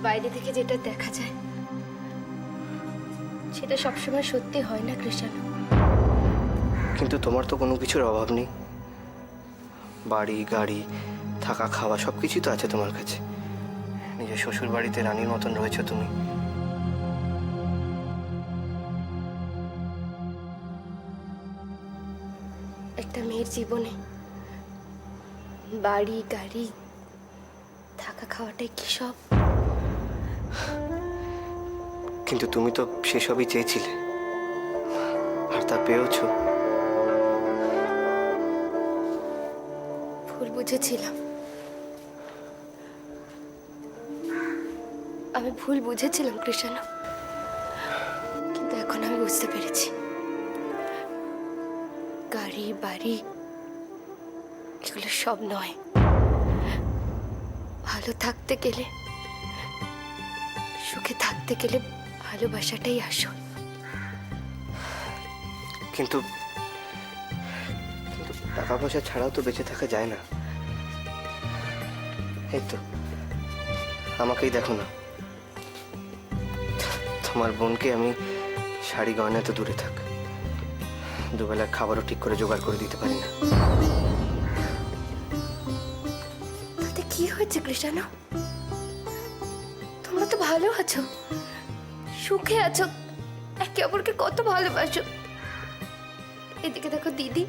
বাইরে থেকে যেটা দেখা যায় সেটা সবসময় সত্যি হয় না কৃষাণু। কিন্তু তোমার তো কোনো কিছুর অভাব নেই, বাড়ি গাড়ি থাকা খাওয়া সবকিছুই তো আছে তোমার কাছে। নিজের শ্বশুর বাড়িতে রানীর মতন রয়েছো তুমি। একটা মেয়ের জীবনে বাড়ি গাড়ি থাকা খাওয়াটাই কি সব? কিন্তু তুমি তো সেসবই চেয়েছিলে, আর তা পেয়েছো। ভুল বুঝেছিলাম, আমি ভুল বুঝেছিলাম কৃষাণু। কিন্তু এখন আমি বুঝতে পেরেছি গাড়ি বাড়ি এগুলো সব নয়। ভালো থাকতে গেলে, সুখে থাকতে গেলে ভালোবাসাটাই আসল। কিন্তু টাকা পয়সা ছাড়াও তো বেঁচে থাকা যায় না। এই তো আমাকেই দেখো না, তোমার বোনকে আমি শাড়ি গয়না তো দূরে থাক, দুবেলার খাবারও ঠিক করে জোগাড় করে দিতে পারি না। তাতে কি হয়েছে কৃষাণু? তোমরা তো ভালো আছো, সুখে আছো, একে অপরকে কত ভালোবাসো। এদিকে দেখো দিদির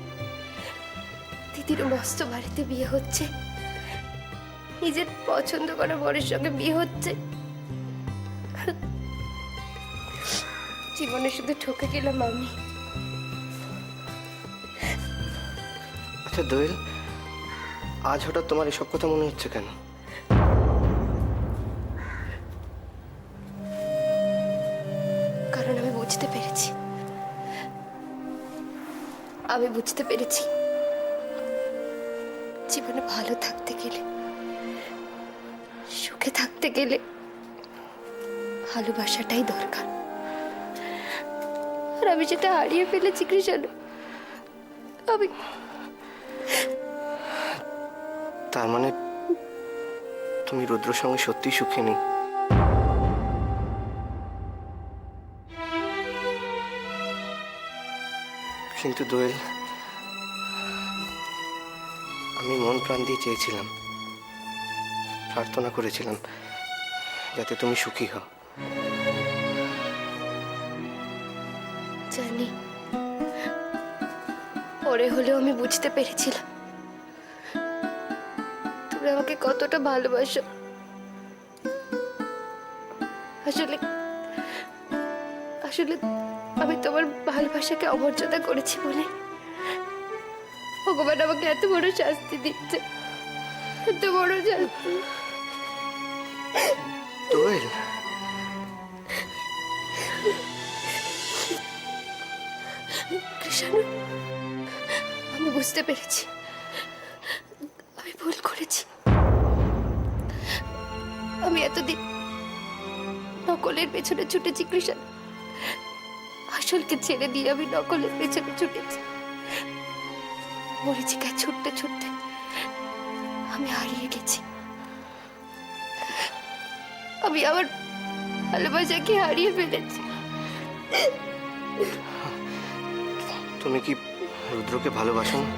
মস্ত বাড়িতে বিয়ে হচ্ছে, নিজের পছন্দ করা বরের সঙ্গে বিয়ে হচ্ছে। জীবনে শুধু ঠকে গেলাম আমি। আচ্ছা দোয়েল, আজ হঠাৎ তোমার এসব কথা মনে হচ্ছে কেন? কারণ আমি বুঝতে পেরেছি জীবনে ভালো থাকতে গেলে, সুখে থাকতে গেলে ভালোবাসাটাই দরকার। আর আমি যেটা হারিয়ে ফেলেছি কৃষাণু, আমি। তার মানে তুমি রুদ্রর সঙ্গে সত্যিই সুখী নেই? কিন্তু দোয়েল, আমি মন প্রাণ দিয়ে চেয়েছিলাম, প্রার্থনা করেছিলাম যাতে তুমি সুখী হও। জানি, পরে হলেও আমি বুঝতে পেরেছিলাম তুমি আমাকে কতটা ভালোবাসো। আসলে আমি তোমার ভালোবাসাকে অমর্যাদা করেছি বলে ভগবান আমাকে এত বড় শাস্তি দিচ্ছে, এত বড় শাস্তি। দোয়েল, কৃষাণু, আমি বুঝতে পেরেছি আমি ভুল করেছি। আমি এতদিন নকলের পেছনে ছুটেছি কৃষাণু, আসলকে ছেড়ে দিয়ে আমি নকলের পেছনে ছুটেছি। মরিচিকায় ছুটতে ছুটতে আমি হারিয়ে গেছি। আমি আমার ভালোবাসাকে হারিয়ে ফেলেছি। তুমি কি রুদ্রকে ভালোবাসো না?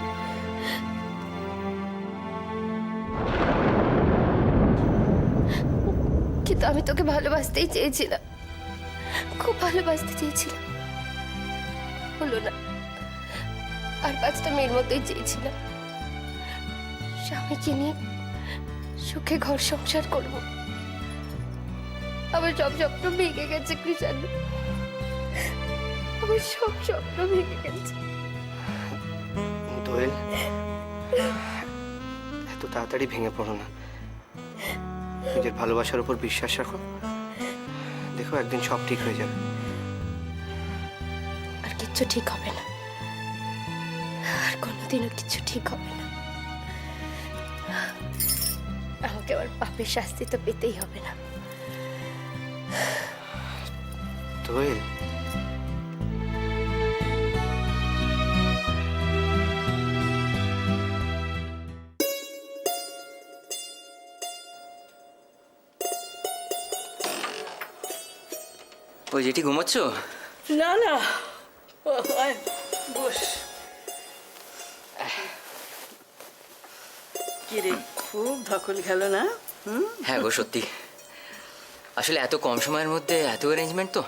কিন্তু আমি তোকে ভালোবাসতেই চেয়েছিলাম, খুব ভালোবাসতে চেয়েছিলাম, হলো না। আর 5টা মেয়ের মতোই চেয়েছিলাম, স্বামীকে নিয়ে সুখে ঘর সংসার করব। আমার সব স্বপ্ন ভেঙে গেছে কৃষাণু, আমার সব স্বপ্ন ভেঙে গেছে। দোয়েল, এত তাড়াতাড়ি ভেঙে পড়ো না, নিজের ভালোবাসার উপর বিশ্বাস রাখো, দেখো একদিন সব ঠিক হয়ে যাবে। আর কিচ্ছু ঠিক হবে না, আর কোনোদিনও কিছু ঠিক হবে না। আমাকে আমার পাপের শাস্তি তো পেতেই হবে না। দোয়েল, ওই যেটি ঘুমোচ্ছ? না না, আয়, বস। কিরে, খুব ধকল গেল না? হ্যাঁ গো, সত্যি। আসলে এত কম সময়ের মধ্যে এত অ্যারেঞ্জমেন্ট তো।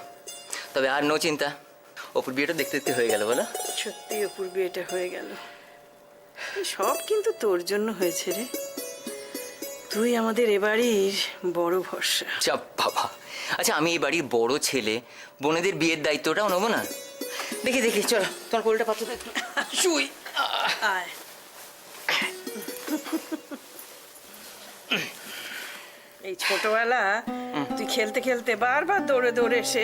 তবে আর নো চিন্তা, অপুর বিয়েটা দেখতে দেখতে হয়ে গেল বলো। সত্যি অপুর বিয়েটা হয়ে গেল। সব কিন্তু তোর জন্য হয়েছে রে। তুই আমাদের এবাড়ির বড় ভরসা। চাপ বাবা। আচ্ছা, আমি এই বাড়ির বড় ছেলে, বোনেদের বিয়ের দায়িত্বটাও নেবো না? দেখি দেখি, চলো তোমার কোলটা পাতো দেখো। শুই। আয়। এই ছোটবেলা তুই খেলতে খেলতে বারবার দৌড়ে দৌড়ে এসে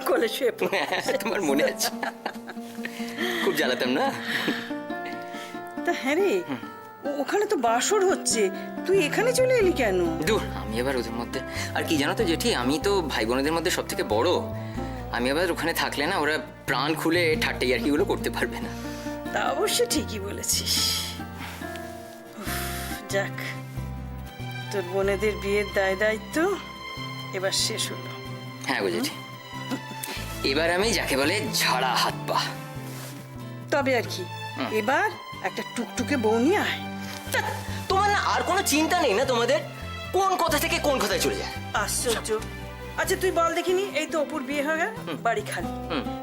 কোলে শুয়ে পড়ে। তোমার মনে আছে? খুব জ্বালাতাম না? তা হ্যাঁ রে, ওখানে তো বাসর হচ্ছে, তুই এখানে চলে এলি কেন? দূর, আমি আবার ওদের মধ্যে আর কি জানো তো জেঠি, আমি তো ভাই বোনেদের মধ্যে সব থেকে বড়। আমি আবার ওখানে থাকলে না ওরা প্রাণ খুলে ঠাট্টা ইয়ার্কিগুলো করতে পারবে না। তা অবশ্য ঠিকই বলেছিস। যাক, তোর বোনেদের বিয়ের দায়িত্ব এবার শেষ হলো। হ্যাঁ গো জেঠি, এবার আমি যাকে বলে ঝাড়া হাত পা। তবে আর কি, এবার একটা টুকটুকে বউ নিয়ে আয়। তোমার না আর কোনো চিন্তা নেই না তোমাদের? কোন কথা থেকে কোন কথায় চলে যায়। আশ্চর্য। আচ্ছা তুই বল দেখিনি, এই তো অপুর বিয়ে হয়ে গেল, বাড়ি খালি।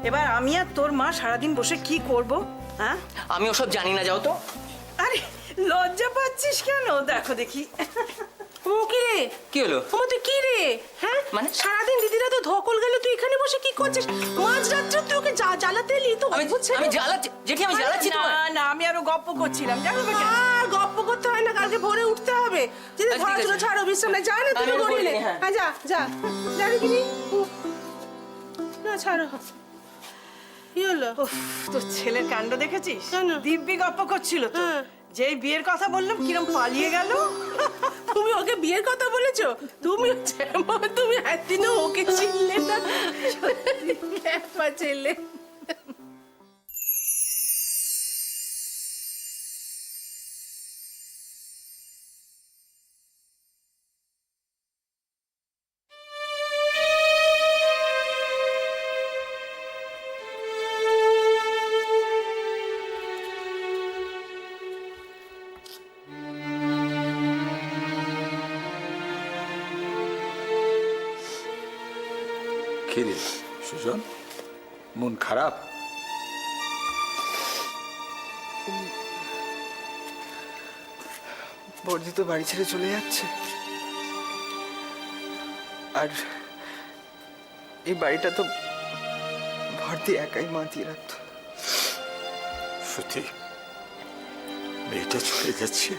এবার আমি আর তোর মা সারাদিন বসে কি করব? হ্যাঁ, আমি ওসব জানি না, যাও তো। আরে লজ্জা পাচ্ছিস কেন? দেখো দেখি। ও কি রে? কি হলো? তোমার তুই কি রে? হ্যাঁ, মানে? সারাদিন দিদিরা তো ধকল গেল, তুই এখানে বসে কি করছিস? মাঝ রাত্রে তুই ওকে জ্বালাতে এলি তো? আমি জ্বালাচ্ছি জেঠি, আমি জ্বালাচ্ছি না তোমার? না, আমি আরো গপ্প করছিলাম, জানো না কেন? আর গপ্প করতে হয় না, কালকে ভোরে উঠতে হবে। যদি আচ্ছা, ঠিক ধরাচুরো আছে। ছাড়ো, বিশ্রাম নেই, যা না তুমি আমি করে করে নে। নিই, হ্যাঁ। হ্যাঁ, যা যা যা দেখিনি। না ছাড়ো। কি হলো? উফ, তোর ছেলের কাণ্ড দেখেছিস? কেন? দিব্যি গপ্প করছিল তো, হ্যাঁ। যেই বিয়ের কথা বললাম কিরম পালিয়ে গেল। তুমি ওকে বিয়ের কথা বলেছো? তুমি একদিনও ওকে চিনলে না? খ্যাপা ছেলে। কি রে সুজন, মন খারাপ? বর্দি তো বাড়ি ছেড়ে চলে যাচ্ছে, আর এই বাড়িটা তো ভর্তি একাই মাতিয়ে রাখতো। সত্যি মেয়েটা চলে যাচ্ছে,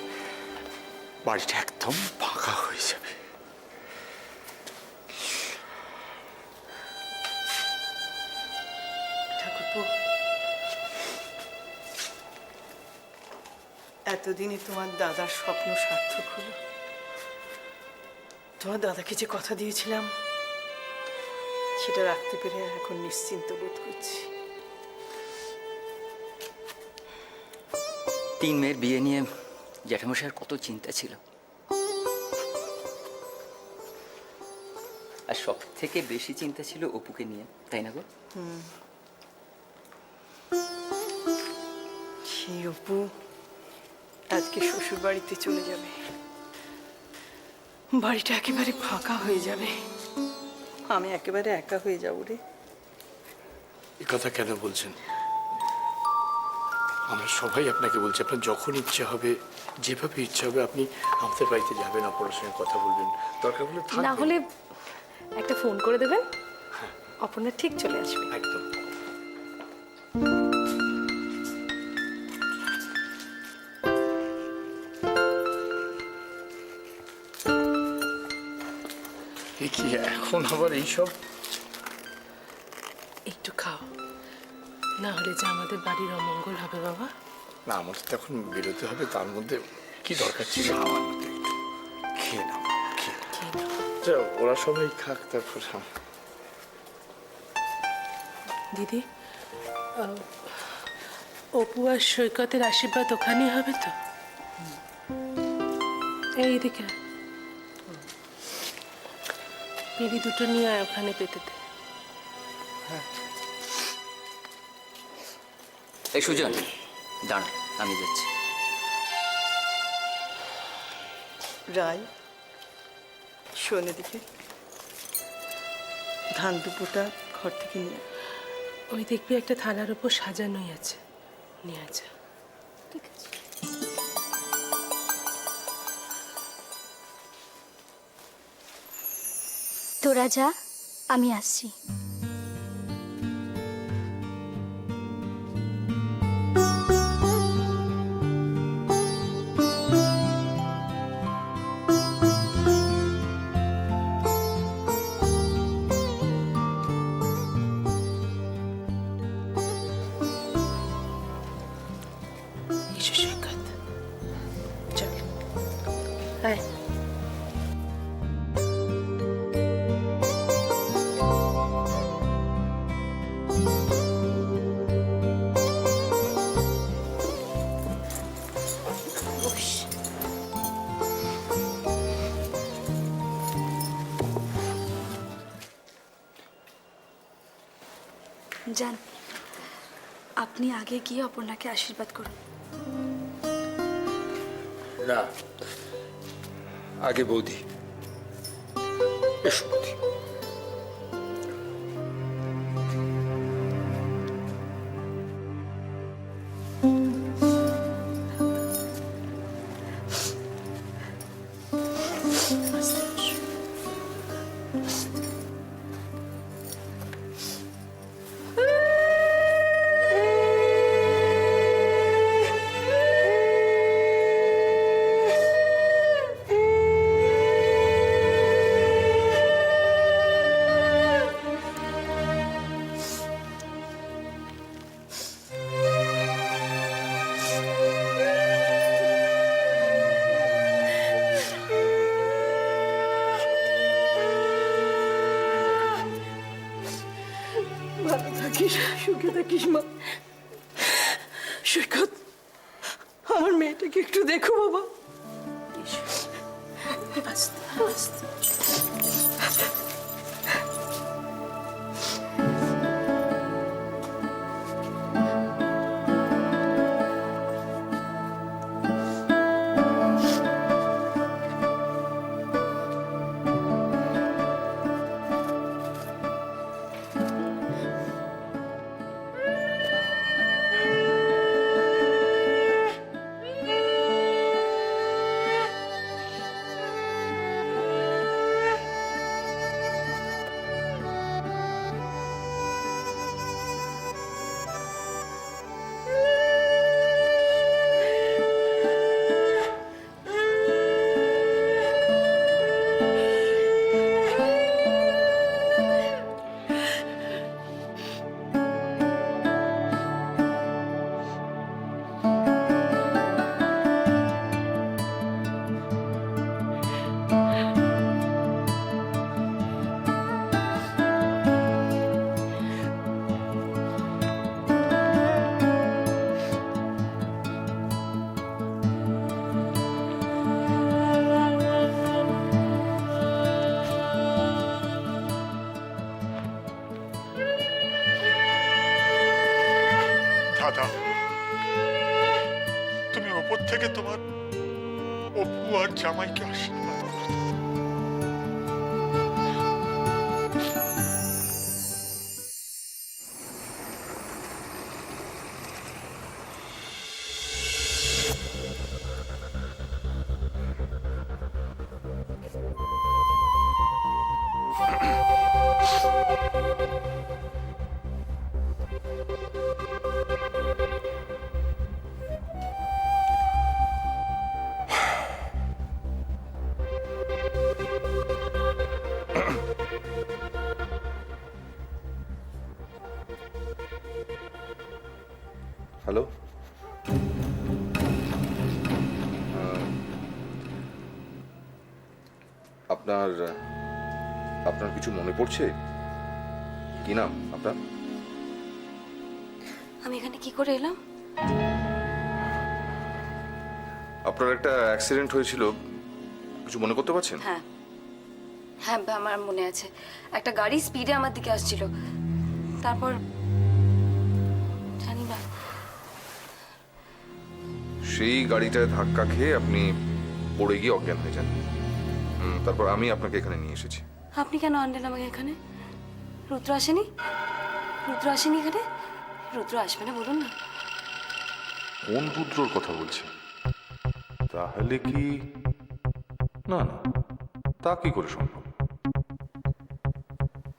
বাড়িটা একদম ফাঁকা হয়ে যাবে। ঠাকুরপো, এতদিনে তোমার দাদার স্বপ্ন সার্থক হলো। তোমার দাদাকে যে কথা দিয়েছিলাম সেটা রাখতে পেরে এখন নিশ্চিন্ত বোধ করছি। 3 মেয়ের বিয়ে নিয়ে জ্যাঠামশাইয়ের কত চিন্তা ছিল, আর সব থেকে বেশি চিন্তা ছিল অপুকে নিয়ে, তাই না গো? সেই অপু আজকে শ্বশুর বাড়িতে চলে যাবে, বাড়িটা একেবারে ফাঁকা হয়ে যাবে, আমি একেবারে একা হয়ে যাবো রে। এ কথা কেন বলছেন? আমরা সবাই আপনাকে বলছি, আপনার যখন ইচ্ছা হবে, যেভাবে ইচ্ছা হবে আপনি আমাদের বাড়িতে যাবেন, আপনার সঙ্গে কথা বলবেন, দরকার হলে না থাকবেন। হলে একটা ফোন করে দেবেন, অপর্ণা ঠিক চলে আসবে। একদম। কি এখন আবার এইসব? একটু খাও, না হলে যে আমাদের বাড়ির অমঙ্গল হবে বাবা। না, আমার তো এখন বেরোতে হবে, তার মধ্যে কি দরকার ছিল আমার মধ্যে একটু খেয়ে নাও, খেয়ে নাও। ওরা সবাই খাক, তারপর দিদি, অপু আর সৈকতের আশীর্বাদ ওখানেই হবে তো? এইদিকে পিড়ি 2 নিয়ে আয়, ওখানে পেতে দে। কি এখন আবার এইসব? না হলে যে আমাদের বাড়ির অমঙ্গল হবে বাবা। না, আমার তো এখন বেরোতে হবে, তার মধ্যে কি দরকার ছিল আমার মধ্যে একটু খেয়ে নাও, খেয়ে নাও। ওরা সবাই খাক, তারপর দিদি, অপু আর সৈকতের আশীর্বাদ ওখানেই হবে তো? এইদিকে এই সুজন, দাঁড়া, আমি যাচ্ছি। রায়, শোন এদিকে, ধান দুপুটা ঘর থেকে নিয়ে আয়। ওই দেখবি একটা থালার উপর সাজানোই আছে, নিয়ে যা। ঠিক আছে। তোরা যা, আমি আসছি। এসো সৈকত, চল। আয়। যান, আপনি আগে গিয়ে অপর্ণাকে আশীর্বাদ করুন। না, আগে বৌদি। এসো বৌদি। ভালো থাকিস, সুখে থাকিস মা। সৈকত, আমার মেয়েটাকে একটু দেখো বাবা। আস্তে আস্তে। দাদা, তুমি ওপর থেকে তোমার অপু আর জামাইকে আশীর্বাদ করো। হ্যালো, আপনার আপনার কিছু মনে পড়ছে? কি নাম আপনার? আমি এখানে কি করে এলাম? আপনার একটা অ্যাক্সিডেন্ট হয়েছিল, কিছু মনে করতে পারছেন? হ্যাঁ হ্যাঁ, আমার মনে আছে। একটা গাড়ি স্পিডে আমার দিকে আসছিল, তারপর জানি না সেই গাড়িটায় ধাক্কা খেয়ে আপনি পড়ে গিয়ে অজ্ঞান হয়ে যান। তারপর আমি আপনাকে এখানে নিয়ে এসেছি। আপনি কেন আনলেন আমাকে এখানে? রুদ্র আসেনি? রুদ্র আসেনি এখানে? রুদ্র আসবে না বলুন না। কোন রুদ্রর কথা বলছি? তাহলে কি? না না, তা কি করে সম্ভব?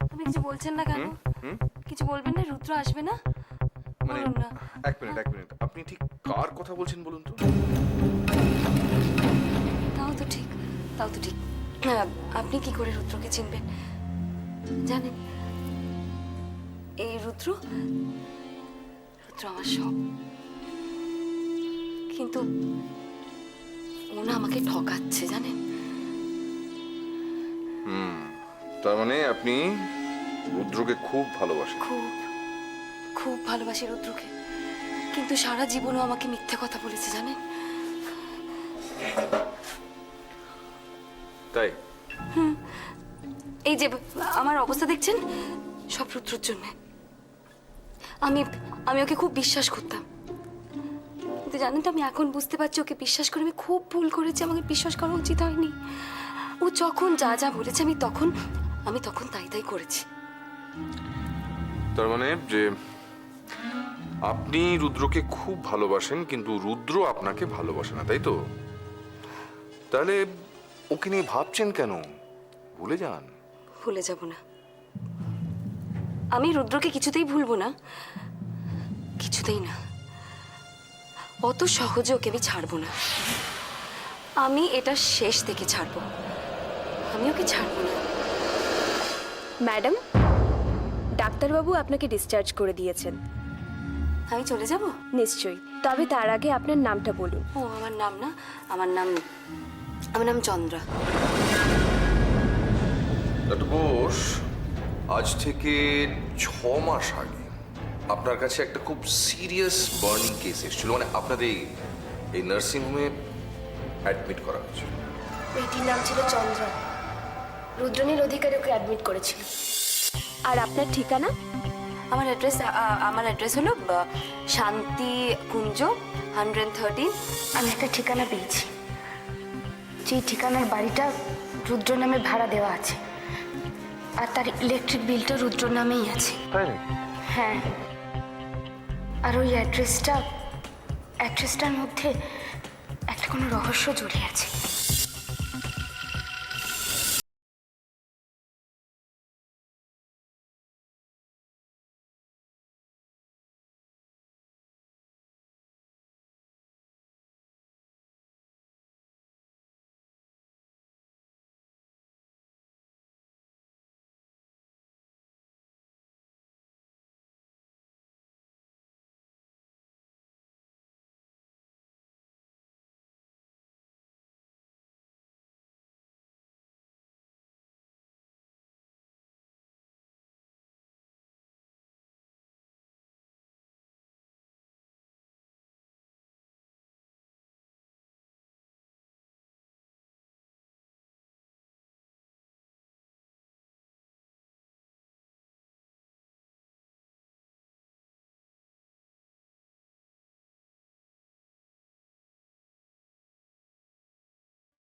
আপনি কিছু বলছেন না কেন? কিছু বলবেন না? রুদ্র আসবে না মানে বলুন না। এক মিনিট, আপনি ঠিক কার কথা বলছেন বলুন তো? তাও তো ঠিক, তাও তো ঠিক। হ্যাঁ, আপনি কি করে রুদ্রকে চিনবেন জানেন? এই রুদ্র আমার সব, কিন্তু ও না আমাকে ঠকাচ্ছে জানেন। তার মানে আপনি রুদ্রকে খুব ভালোবাসেন? খুব খুব ভালোবাসি রুদ্রকে, কিন্তু সারা জীবনও আমাকে মিথ্যে কথা বলেছে জানেন। তাই? এই যে আমার অবস্থা দেখছেন, সব রুদ্রর জন্য। আমি ওকে খুব বিশ্বাস করতাম, কিন্তু জানেন তো আমি এখন বুঝতে পারছি ওকে বিশ্বাস করে আমি খুব ভুল করেছি। আমাকে বিশ্বাস করা উচিত হয়নি। ও যখন যা যা বলেছে আমি তখন তাই করেছি। তার মানে যে আপনি রুদ্রকে খুব ভালোবাসেন, কিন্তু রুদ্র আপনাকে ভালোবাসে না, তাই তো? তাহলে ওকে নিয়ে ভাবছেন কেন? ভুলে যান। ভুলে যাব না, আমি রুদ্রকে কিছুতেই ভুলবো না, কিছুতেই না। অত সহজে ওকে আমি ছাড়বো না। আমি এটা শেষ থেকে ছাড়বো, আমি ওকে ছাড়বো না। ম্যাডাম, ডাক্তারবাবু আপনাকে ডিসচার্জ করে দিয়েছেন। আমি চলে যাব? নিশ্চয়ই, তবে তার আগে আপনার নামটা বলুন। ও আমার নাম না, আমার নাম চন্দ্রা। ডক্টর বোস, আজ থেকে 6 মাস আগে আপনার কাছে একটা খুব সিরিয়াস বার্নিং কেস এসেছিল। মানে আপনাদের এই নার্সিংহোমে অ্যাডমিট করা হয়েছিল। মেয়েটির নাম ছিল চন্দ্রা। রুদ্রনীল অধিকারী ওকে অ্যাডমিট করেছিল। আর আপনার ঠিকানা? আমার অ্যাড্রেস হলো শান্তি কুঞ্জ 113। আমি একটা ঠিকানা পেয়েছি, যে ঠিকানার বাড়িটা রুদ্র নামে ভাড়া দেওয়া আছে, আর তার ইলেকট্রিক বিলটা রুদ্র নামেই আছে। হ্যাঁ, আর ওই অ্যাড্রেসটার মধ্যে একটা কোনো রহস্য জড়িয়ে আছে।